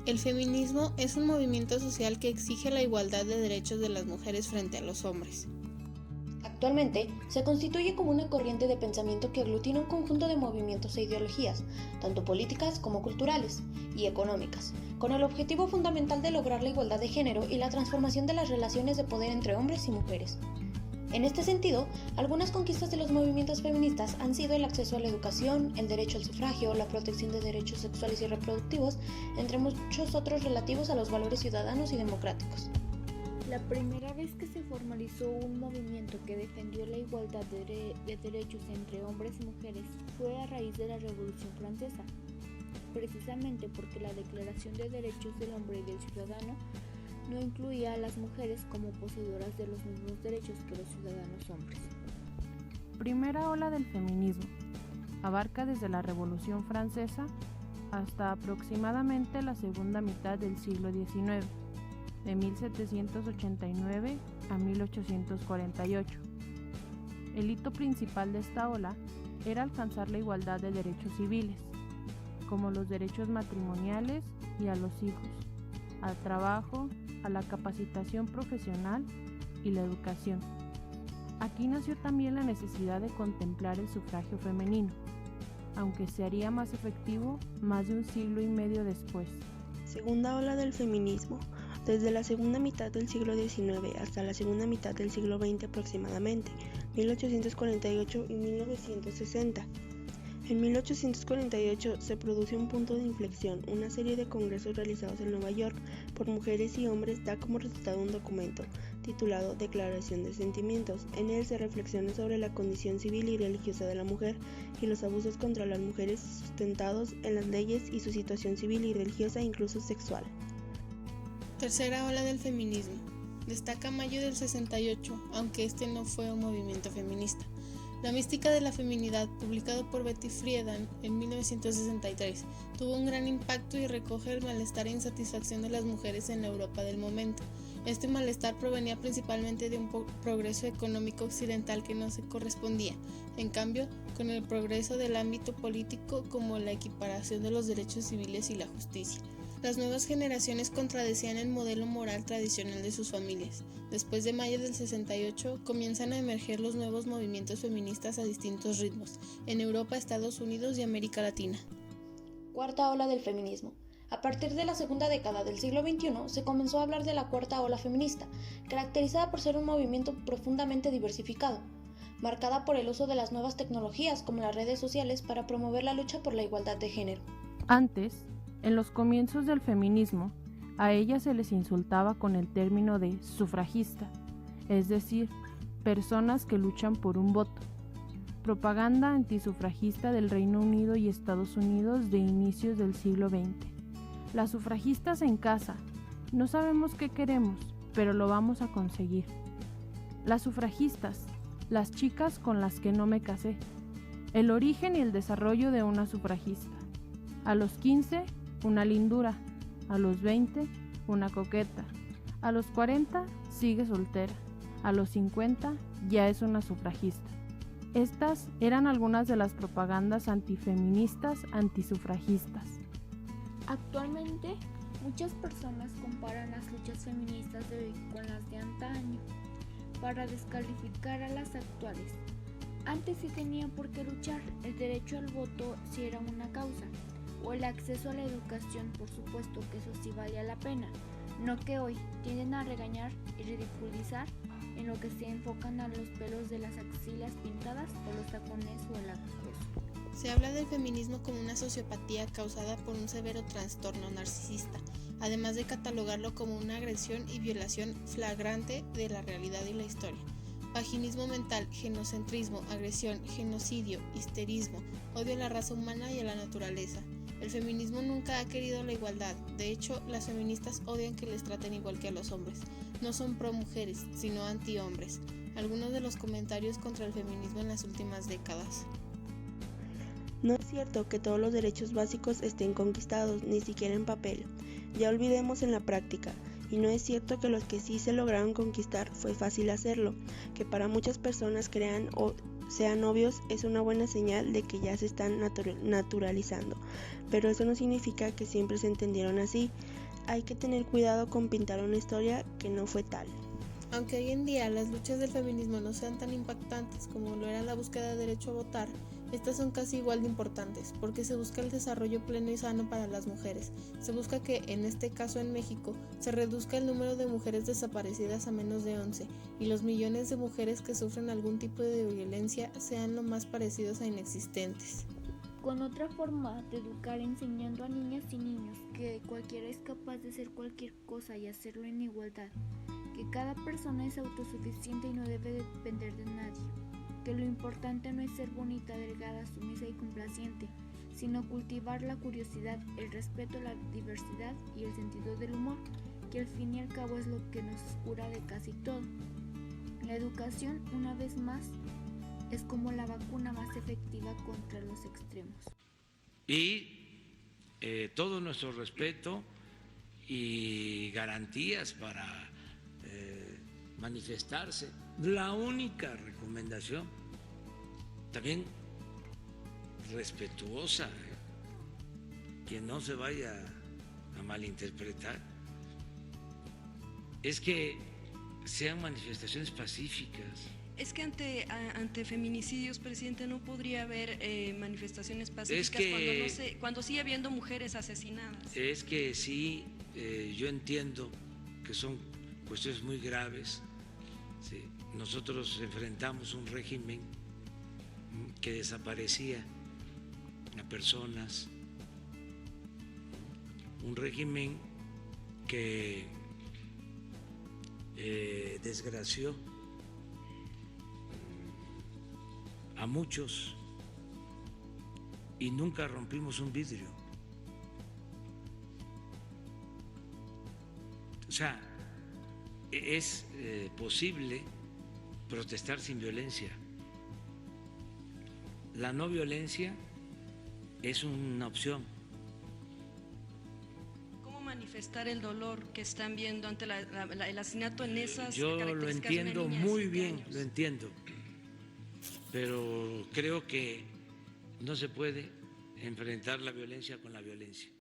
El feminismo es un movimiento social que exige la igualdad de derechos de las mujeres frente a los hombres. Actualmente, se constituye como una corriente de pensamiento que aglutina un conjunto de movimientos e ideologías, tanto políticas como culturales y económicas, con el objetivo fundamental de lograr la igualdad de género y la transformación de las relaciones de poder entre hombres y mujeres. En este sentido, algunas conquistas de los movimientos feministas han sido el acceso a la educación, el derecho al sufragio, la protección de derechos sexuales y reproductivos, entre muchos otros relativos a los valores ciudadanos y democráticos. La primera vez que se formalizó un movimiento que defendió la igualdad de derechos entre hombres y mujeres fue a raíz de la Revolución Francesa, precisamente porque la Declaración de Derechos del Hombre y del Ciudadano no incluía a las mujeres como poseedoras de los mismos derechos que los ciudadanos hombres. Primera ola del feminismo. Abarca desde la Revolución Francesa hasta aproximadamente la segunda mitad del siglo XIX, de 1789 a 1848. El hito principal de esta ola era alcanzar la igualdad de derechos civiles, como los derechos matrimoniales y a los hijos, al trabajo, a la capacitación profesional y la educación. Aquí nació también la necesidad de contemplar el sufragio femenino, aunque se haría más efectivo más de un siglo y medio después. Segunda ola del feminismo. Desde la segunda mitad del siglo XIX hasta la segunda mitad del siglo XX aproximadamente, 1848 y 1960. En 1848 se produce un punto de inflexión. Una serie de congresos realizados en Nueva York por mujeres y hombres da como resultado un documento titulado Declaración de Sentimientos. En él se reflexiona sobre la condición civil y religiosa de la mujer y los abusos contra las mujeres sustentados en las leyes y su situación civil y religiosa, incluso sexual. Tercera ola del feminismo. Destaca mayo del 68, aunque este no fue un movimiento feminista. La mística de la feminidad, publicado por Betty Friedan en 1963, tuvo un gran impacto y recoge el malestar e insatisfacción de las mujeres en la Europa del momento. Este malestar provenía principalmente de un progreso económico occidental que no se correspondía, en cambio, con el progreso del ámbito político como la equiparación de los derechos civiles y la justicia. Las nuevas generaciones contradecían el modelo moral tradicional de sus familias. Después de mayo del 68, comienzan a emerger los nuevos movimientos feministas a distintos ritmos, en Europa, Estados Unidos y América Latina. Cuarta ola del feminismo. A partir de la segunda década del siglo XXI, se comenzó a hablar de la cuarta ola feminista, caracterizada por ser un movimiento profundamente diversificado, marcada por el uso de las nuevas tecnologías como las redes sociales para promover la lucha por la igualdad de género. Antes, en los comienzos del feminismo, a ellas se les insultaba con el término de sufragista, es decir, personas que luchan por un voto. Propaganda antisufragista del Reino Unido y Estados Unidos de inicios del siglo XX. Las sufragistas en casa, no sabemos qué queremos, pero lo vamos a conseguir. Las sufragistas, las chicas con las que no me casé. El origen y el desarrollo de una sufragista. A los 15, una lindura, a los 20, una coqueta, a los 40, sigue soltera, a los 50, ya es una sufragista. Estas eran algunas de las propagandas antifeministas, antisufragistas. Actualmente, muchas personas comparan las luchas feministas de hoy con las de antaño para descalificar a las actuales. Antes sí tenían por qué luchar, el derecho al voto sí era una causa, o el acceso a la educación, por supuesto que eso sí valía la pena, no que hoy tienden a regañar y ridiculizar en lo que se enfocan a los pelos de las axilas pintadas o los tacones o el acoso. Se habla del feminismo como una sociopatía causada por un severo trastorno narcisista, además de catalogarlo como una agresión y violación flagrante de la realidad y la historia. Vaginismo mental, genocentrismo, agresión, genocidio, histerismo, odio a la raza humana y a la naturaleza. El feminismo nunca ha querido la igualdad. De hecho, las feministas odian que les traten igual que a los hombres. No son pro mujeres, sino anti hombres. Algunos de los comentarios contra el feminismo en las últimas décadas. No es cierto que todos los derechos básicos estén conquistados, ni siquiera en papel. Ya olvidemos en la práctica. Y no es cierto que los que sí se lograron conquistar fue fácil hacerlo, que para muchas personas crean o sean obvios es una buena señal de que ya se están naturalizando, pero eso no significa que siempre se entendieron así. hay que tener cuidado con pintar una historia que no fue tal. Aunque hoy en día las luchas del feminismo no sean tan impactantes como lo era la búsqueda de derecho a votar, estas son casi igual de importantes, porque se busca el desarrollo pleno y sano para las mujeres. Se busca que, en este caso en México, se reduzca el número de mujeres desaparecidas a menos de 11 y los millones de mujeres que sufren algún tipo de violencia sean lo más parecidos a inexistentes. Con otra forma de educar enseñando a niñas y niños que cualquiera es capaz de hacer cualquier cosa y hacerlo en igualdad, que cada persona es autosuficiente y no debe depender de nadie, que lo importante no es ser bonita, delgada, sumisa y complaciente, sino cultivar la curiosidad, el respeto, la diversidad y el sentido del humor, que al fin y al cabo es lo que nos cura de casi todo. La educación, una vez más, es como la vacuna más efectiva contra los extremos. Y todo nuestro respeto y garantías para manifestarse. La única recomendación, también respetuosa, que no se vaya a malinterpretar, es que sean manifestaciones pacíficas. Es que ante feminicidios, presidente, no podría haber manifestaciones pacíficas cuando sigue habiendo mujeres asesinadas. Es que sí, yo entiendo que son cuestiones muy graves. Sí. Nosotros enfrentamos un régimen que desaparecía a personas, un régimen que desgració a muchos y nunca rompimos un vidrio. O sea, es posible protestar sin violencia. La no violencia es una opción. ¿Cómo manifestar el dolor que están viendo ante el asesinato en esas Yo características? lo entiendo de una niña de muy 7 bien, años? lo entiendo, pero creo que no se puede enfrentar la violencia con la violencia.